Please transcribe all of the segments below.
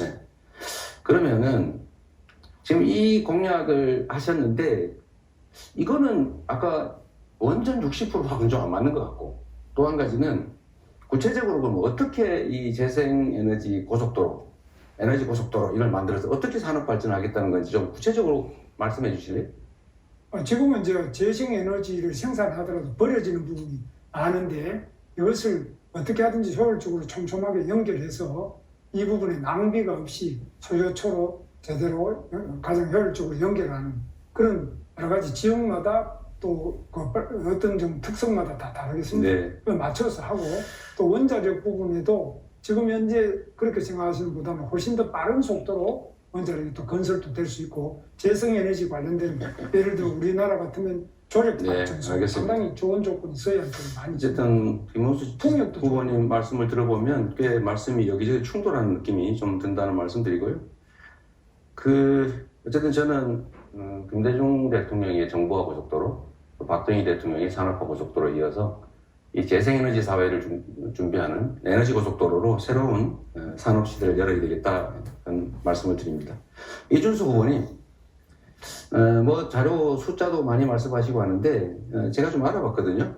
네. 그러면은 지금 이 공약을 하셨는데 이거는 아까 완전 60%하고는 좀 안 맞는 것 같고, 또 한 가지는 구체적으로 그럼 어떻게 이 재생에너지 고속도로, 에너지 고속도로 이걸 만들어서 어떻게 산업 발전하겠다는 건지 좀 구체적으로 말씀해 주실래요? 지금은 이제 재생에너지를 생산하더라도 버려지는 부분이 많은데 이것을 어떻게 하든지 효율적으로 촘촘하게 연결해서 이 부분에 낭비가 없이 소요초로 제대로 가장 효율적으로 연결하는 그런 여러 가지 지역마다 또 그 어떤 좀 특성마다 다 다르겠습니다. 네. 그걸 맞춰서 하고 또 원자력 부분에도 지금 현재 그렇게 생각하시는 것보다는 훨씬 더 빠른 속도로 원자력이 또 건설도 될 수 있고 재생에너지 관련된 예를 들어 우리나라 같으면 조력발전소 네, 상당히 좋은 조건이 서해안쪽에 많이 있습니다. 어쨌든 김원수 통역도 후보님 말씀을 들어보면 꽤 말씀이 여기저기 충돌하는 느낌이 좀 든다는 말씀드리고요. 어쨌든 저는 김대중 대통령의 정부화 고속도로, 또 박정희 대통령의 산업화 고속도로 이어서 이 재생에너지 사회를 준비하는 에너지 고속도로로 새로운 산업 시대를 열어야 되겠다는 말씀을 드립니다. 이준수 후보님, 뭐 자료 숫자도 많이 말씀하시고 하는데 제가 좀 알아봤거든요.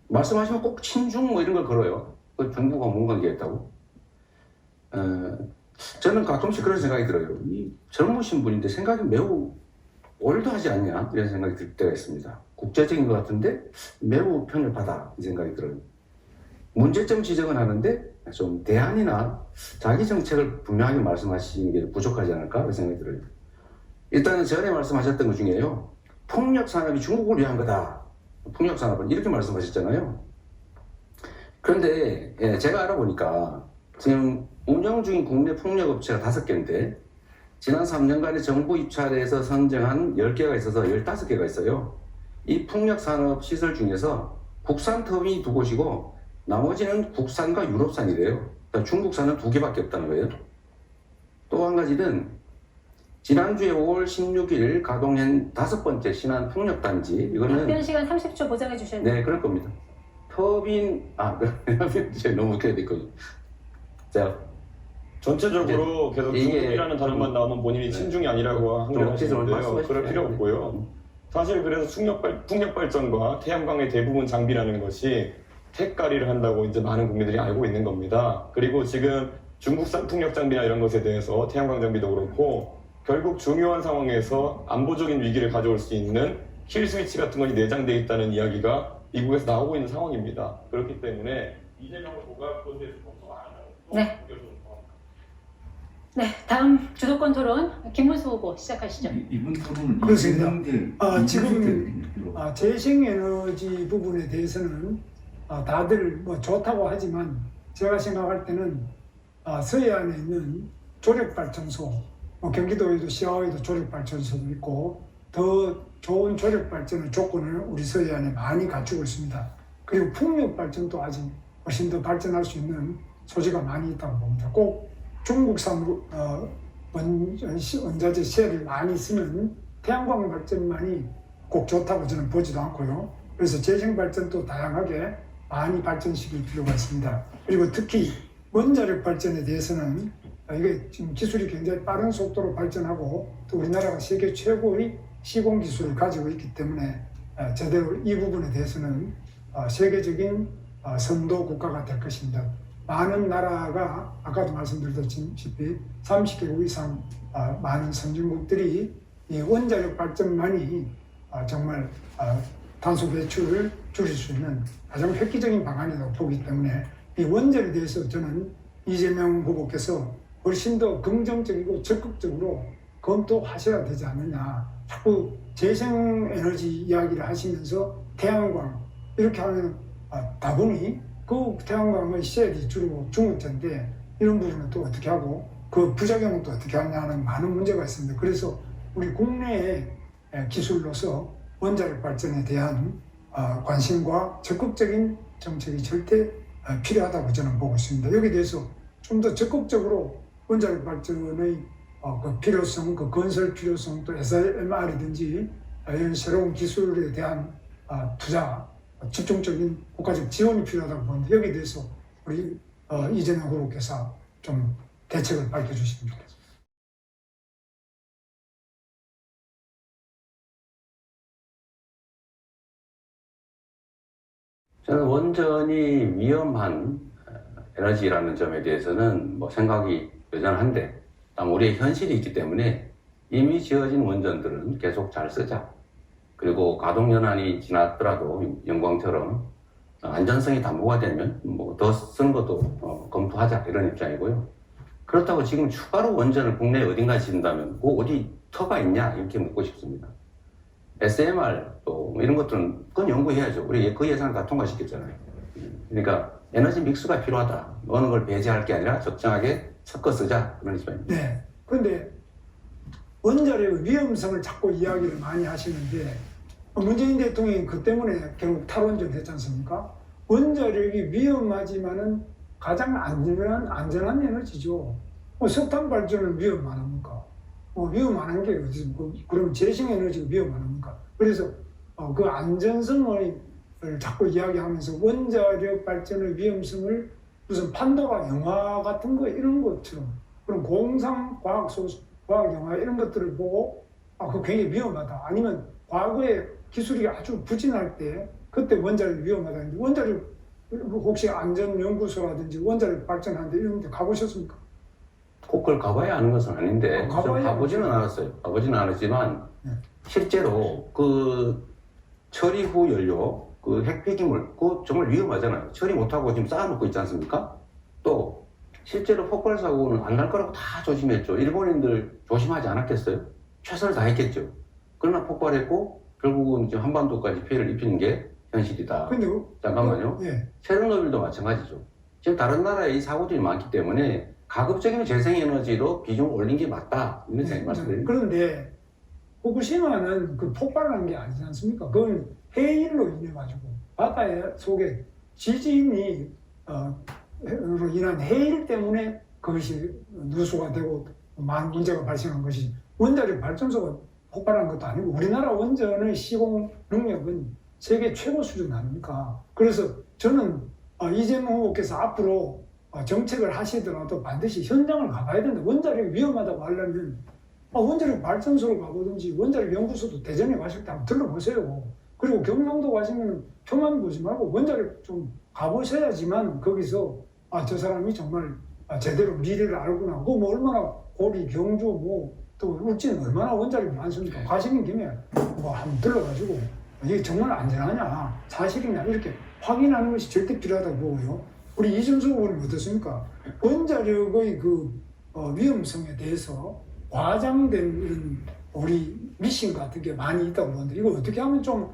말씀하시면 꼭 친중 뭐 이런 걸 걸어요. 그 중국과 뭔 관계였다고. 저는 가끔씩 그런 생각이 들어요. 이 젊으신 분인데 생각이 매우 올드하지 않냐 이런 생각이 들 때가 있습니다. 국제적인 것 같은데 매우 편협하다 이 생각이 들어요. 문제점 지적은 하는데 좀 대안이나 자기 정책을 분명하게 말씀하시는 게 부족하지 않을까 그런 생각이 들어요. 일단은 전에 말씀하셨던 것 중에요. 폭력 산업이 중국을 위한 거다. 폭력 산업은 이렇게 말씀하셨잖아요. 그런데 제가 알아보니까 지금 운영 중인 국내 폭력 업체가 5개인데 지난 3년간의 정부 입찰에서 선정한 10개가 있어서 15개가 있어요. 이 폭력 산업 시설 중에서 국산 터빈이 2곳이고 나머지는 국산과 유럽산이래요. 그러니까 중국산은 2개밖에 없다는 거예요. 또 한 가지는 지난주에 5월 16일 가동한 5번째 신안 폭력단지, 이거는 답변 시간 30초 보장해 주셔야 돼요. 네, 그럴 겁니다. 터빈, 제가 너무 웃겨야 됐거든요. 자, 전체적으로 계속 이게 중국이라는 단어만 나오면 본인이 친중이 아니라고 항변을 하시는데요. 그럴 필요 없고요. 사실 그래서 풍력 발전과 태양광의 대부분 장비라는 것이 택가리를 한다고 이제 많은 국민들이 알고 있는 겁니다. 그리고 지금 중국산 풍력 장비나 이런 것에 대해서 태양광 장비도 그렇고 결국 중요한 상황에서 안보적인 위기를 가져올 수 있는 킬 스위치 같은 것이 내장되어 있다는 이야기가 미국에서 나오고 있는 상황입니다. 그렇기 때문에 이재명을 고각권대에서 통과가 안 하는 네. 네, 다음 주도권 토론 김문수 후보 시작하시죠. 이번 토론은 그렇습니다. 지금 재생에너지 부분에 대해서는 다들 뭐 좋다고 하지만 제가 생각할 때는 서해안에 있는 조력발전소, 경기도에도 시아에도 조력발전소도 있고 더 좋은 조력발전의 조건을 우리 서해안에 많이 갖추고 있습니다. 그리고 풍력발전도 아직 훨씬 더 발전할 수 있는 소지가 많이 있다고 봅니다. 꼭 중국산 원자재 셀을 많이 쓰는 태양광 발전만이 꼭 좋다고 저는 보지도 않고요. 그래서 재생 발전도 다양하게 많이 발전시킬 필요가 있습니다. 그리고 특히 원자력 발전에 대해서는 이게 지금 기술이 굉장히 빠른 속도로 발전하고 또 우리나라가 세계 최고의 시공 기술을 가지고 있기 때문에 제대로 이 부분에 대해서는 세계적인 선도 국가가 될 것입니다. 많은 나라가 아까도 말씀드렸다시피 30개국 이상 많은 선진국들이 이 원자력 발전만이 정말 탄소 배출을 줄일 수 있는 가장 획기적인 방안이라고 보기 때문에 이 원자력에 대해서 저는 이재명 후보께서 훨씬 더 긍정적이고 적극적으로 검토하셔야 되지 않느냐. 자꾸 재생에너지 이야기를 하시면서 태양광 이렇게 하면 다분히 그 태양광의 셀이 주로 중국제인데 이런 부분은 또 어떻게 하고 그 부작용은 또 어떻게 하냐는 많은 문제가 있습니다. 그래서 우리 국내의 기술로서 원자력 발전에 대한 관심과 적극적인 정책이 절대 필요하다고 저는 보고 있습니다. 여기에 대해서 좀 더 적극적으로 원자력 발전의 그 필요성, 그 건설 필요성, 또 SMR이든지 이런 새로운 기술에 대한 투자, 집중적인 국가적 지원이 필요하다고 보는데 여기에 대해서 우리 이재명 후보께서 좀 대책을 밝혀주시면 좋겠습니다. 저는 원전이 위험한 에너지라는 점에 대해서는 뭐 생각이 여전한데, 우리의 현실이 있기 때문에 이미 지어진 원전들은 계속 잘 쓰자. 그리고 가동 연한이 지났더라도 영광처럼 안전성이 담보가 되면 뭐 더 쓰는 것도 검토하자, 이런 입장이고요. 그렇다고 지금 추가로 원전을 국내에 어딘가 짓는다면 그 어디 터가 있냐, 이렇게 묻고 싶습니다. SMR 또 이런 것들은 그건 연구해야죠. 우리 그 예산을 다 통과시켰잖아요. 그러니까 에너지 믹스가 필요하다. 어느 걸 배제할 게 아니라 적정하게 섞어 쓰자, 그런 입장입니다. 네. 그런데 원자력의 위험성을 자꾸 이야기를 많이 하시는데, 문재인 대통령이 그 때문에 결국 탈원전 했지 않습니까? 원자력이 위험하지만은 가장 안전한 에너지죠. 석탄 발전은 위험 안 합니까? 위험 안 한 게 어디, 그럼 재생에너지가 위험 안 합니까? 그래서 그 안전성을 자꾸 이야기하면서 원자력 발전의 위험성을 무슨 판도라 영화 같은 거 이런 것처럼, 그런 공상 과학 영화 이런 것들을 보고 그거 굉장히 위험하다. 아니면 과거에 기술이 아주 부진할 때 그때 원자력이 위험하다는데, 원자력 혹시 안전연구소라든지 원자력 발전하는데 이런 데 가보셨습니까? 꼭 그걸 가봐야 하는 것은 아닌데, 가보지는 않았어요. 가보지는 않았지만, 실제로 그 처리 후 연료, 그 핵폐기물, 그거 정말 위험하잖아요. 처리 못하고 지금 쌓아놓고 있지 않습니까? 또, 실제로 폭발 사고는 안 날 거라고 다 조심했죠. 일본인들 조심하지 않았겠어요? 최선을 다했겠죠. 그러나 폭발했고, 결국은 지금 한반도까지 피해를 입히는 게 현실이다. 근데 잠깐만요. 예. 체르노빌도 마찬가지죠. 지금 다른 나라에 이 사고들이 많기 때문에 가급적이면 재생에너지로 비중을 올린 게 맞다, 이런 생각이 말씀드립니다. 그런데 후쿠시마는 그 폭발한 게 아니지 않습니까? 그건 해일로 인해 가지고 바다 속에 지진이 로 인한 해일 때문에 그것이 누수가 되고 많은 문제가 발생한 것이, 원자력 발전소가 폭발한 것도 아니고 우리나라 원전의 시공 능력은 세계 최고 수준 아닙니까? 그래서 저는 이재명 후보께서 앞으로 정책을 하시더라도 반드시 현장을 가봐야 된다. 원자력이 위험하다고 하려면 원자력 발전소를 가보든지 원자력 연구소도 대전에 가실 때 한번 들러보세요. 그리고 경상도 가시면 표만 보지 말고 원자력 좀 가보셔야지만 거기서 저 사람이 정말 제대로 미래를 알구나. 그거 뭐 얼마나 고리, 경주, 또 울진 얼마나 원자력이 많습니까? 가시는 김에 한번 들러가지고 이게 정말 안전하냐, 사실이냐, 이렇게 확인하는 것이 절대 필요하다고 보고요. 우리 이준수 후보는 어떻습니까? 원자력의 그 위험성에 대해서 과장된 이런 우리 미신 같은 게 많이 있다고 보는데, 이거 어떻게 하면 좀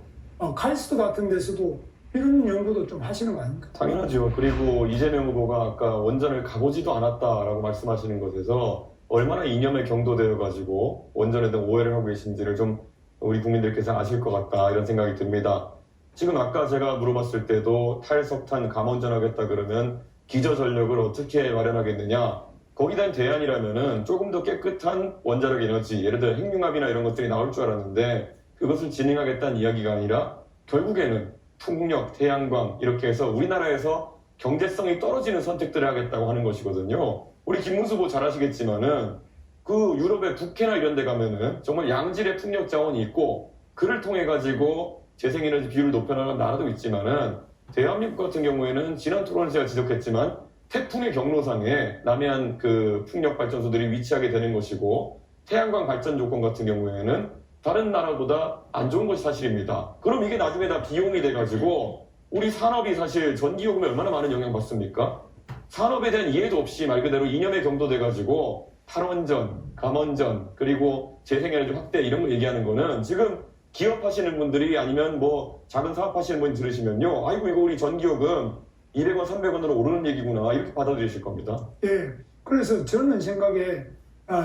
카이스트 같은 데서도 이런 연구도 좀 하시는 거 아닙니까? 당연하죠. 그리고 이재명 후보가 아까 원전을 가보지도 않았다라고 말씀하시는 것에서 얼마나 이념에 경도되어 가지고 원전에 대한 오해를 하고 계신지를 좀 우리 국민들께서 아실 것 같다, 이런 생각이 듭니다. 지금 아까 제가 물어봤을 때도 탈석탄 감원전하겠다 그러면 기저전력을 어떻게 마련하겠느냐, 거기에 대한 대안이라면은 조금 더 깨끗한 원자력 에너지, 예를 들어 핵융합이나 이런 것들이 나올 줄 알았는데 그것을 진행하겠다는 이야기가 아니라 결국에는 풍력, 태양광 이렇게 해서 우리나라에서 경제성이 떨어지는 선택들을 하겠다고 하는 것이거든요. 우리 김문수 후보 잘 아시겠지만은 그 유럽의 북해나 이런 데 가면은 정말 양질의 풍력 자원이 있고 그를 통해 가지고 재생에너지 비율을 높여나가는 나라도 있지만은 대한민국 같은 경우에는 지난 토론에 제가 지적했지만 태풍의 경로상에 남해안 그 풍력 발전소들이 위치하게 되는 것이고, 태양광 발전 조건 같은 경우에는 다른 나라보다 안 좋은 것이 사실입니다. 그럼 이게 나중에 다 비용이 돼가지고 우리 산업이 사실 전기요금에 얼마나 많은 영향 받습니까? 산업에 대한 이해도 없이 말 그대로 이념에 경도돼가지고 탈원전, 감원전, 그리고 재생에너지 확대 이런 거 얘기하는 거는 지금 기업하시는 분들이 아니면 뭐 작은 사업하시는 분이 들으시면요, 아이고 이거 우리 전기요금 200원, 300원으로 오르는 얘기구나, 이렇게 받아들이실 겁니다. 예. 그래서 저는 생각에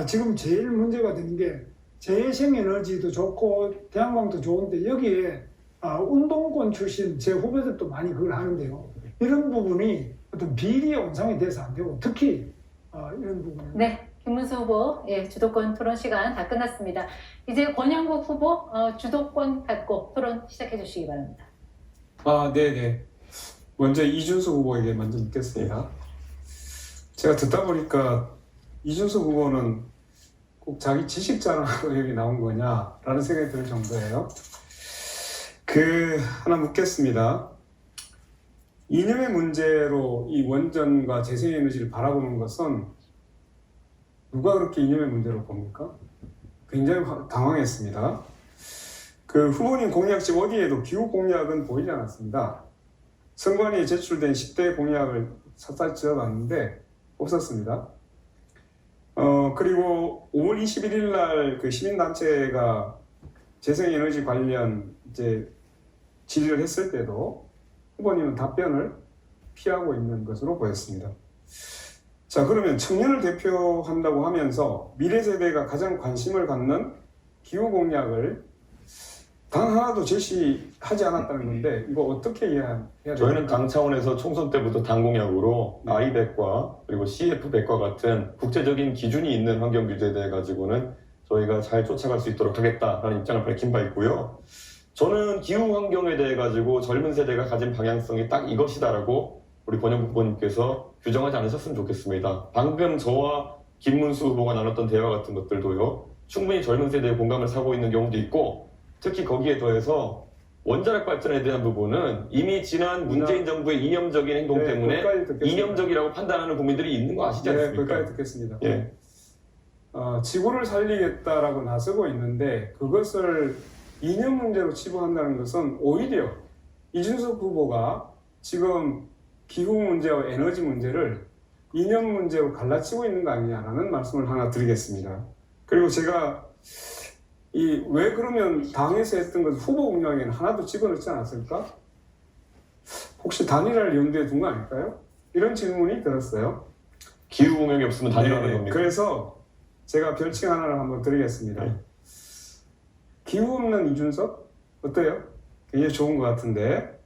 지금 제일 문제가 되는 게 재생에너지도 좋고 태양광도 좋은데 여기에 운동권 출신 제 후배들도 많이 그걸 하는데요. 이런 부분이 어떤 비리 원상이 돼서 안 되고, 특히 이런 부분. 네, 김문수 후보 주도권 토론 시간 다 끝났습니다. 이제 권영국 후보 주도권 갖고 토론 시작해 주시기 바랍니다. 네네. 먼저 이준수 후보에게 먼저 묻겠습니다. 제가 듣다 보니까 이준석 후보는 꼭 자기 지식 자랑하고 여기 나온 거냐라는 생각이 들 정도예요. 하나 묻겠습니다. 이념의 문제로 이 원전과 재생에너지를 바라보는 것은 누가 그렇게 이념의 문제로 봅니까? 굉장히 당황했습니다. 후보님 공약집 어디에도 기후 공약은 보이지 않았습니다. 선관위에 제출된 10대 공약을 샅샅이 지어봤는데 없었습니다. 그리고 5월 21일 날 그 시민단체가 재생에너지 관련 이제 질의를 했을 때도 후보님은 답변을 피하고 있는 것으로 보였습니다. 자, 그러면 청년을 대표한다고 하면서 미래 세대가 가장 관심을 갖는 기후 공약을 단 하나도 제시하지 않았다는 건데 이거 어떻게 이해해야 돼요? 저희는 당 차원에서 총선 때부터 당 공약으로 I100과 그리고 CF100과 같은 국제적인 기준이 있는 환경 규제에 대해 가지고는 저희가 잘 쫓아갈 수 있도록 하겠다라는 입장을 밝힌 바 있고요. 저는 기후 환경에 대해 가지고 젊은 세대가 가진 방향성이 딱 이것이다라고 우리 권영국 후보님께서 규정하지 않으셨으면 좋겠습니다. 방금 저와 김문수 후보가 나눴던 대화 같은 것들도요. 충분히 젊은 세대의 공감을 사고 있는 경우도 있고 특히 거기에 더해서 원자력 발전에 대한 부분은 이미 지난 문재인 정부의 이념적인 행동 때문에 이념적이라고 판단하는 국민들이 있는 거 아시지 않습니까? 거기까지 듣겠습니다. 예. 지구를 살리겠다라고 나서고 있는데 그것을 이념 문제로 치부한다는 것은 오히려 이준석 후보가 지금 기후 문제와 에너지 문제를 이념 문제로 갈라치고 있는 거 아니냐라는 말씀을 하나 드리겠습니다. 그리고 제가 왜 그러면 당에서 했던 것 후보 공약에는 하나도 집어넣지 않았을까? 혹시 단일화를 염두에 둔 거 아닐까요? 이런 질문이 들었어요. 기후 공약이 없으면 단일화하는 겁니까? 그래서 제가 별칭 하나를 한번 드리겠습니다. 네. 기후 없는 이준석? 어때요? 굉장히 좋은 것 같은데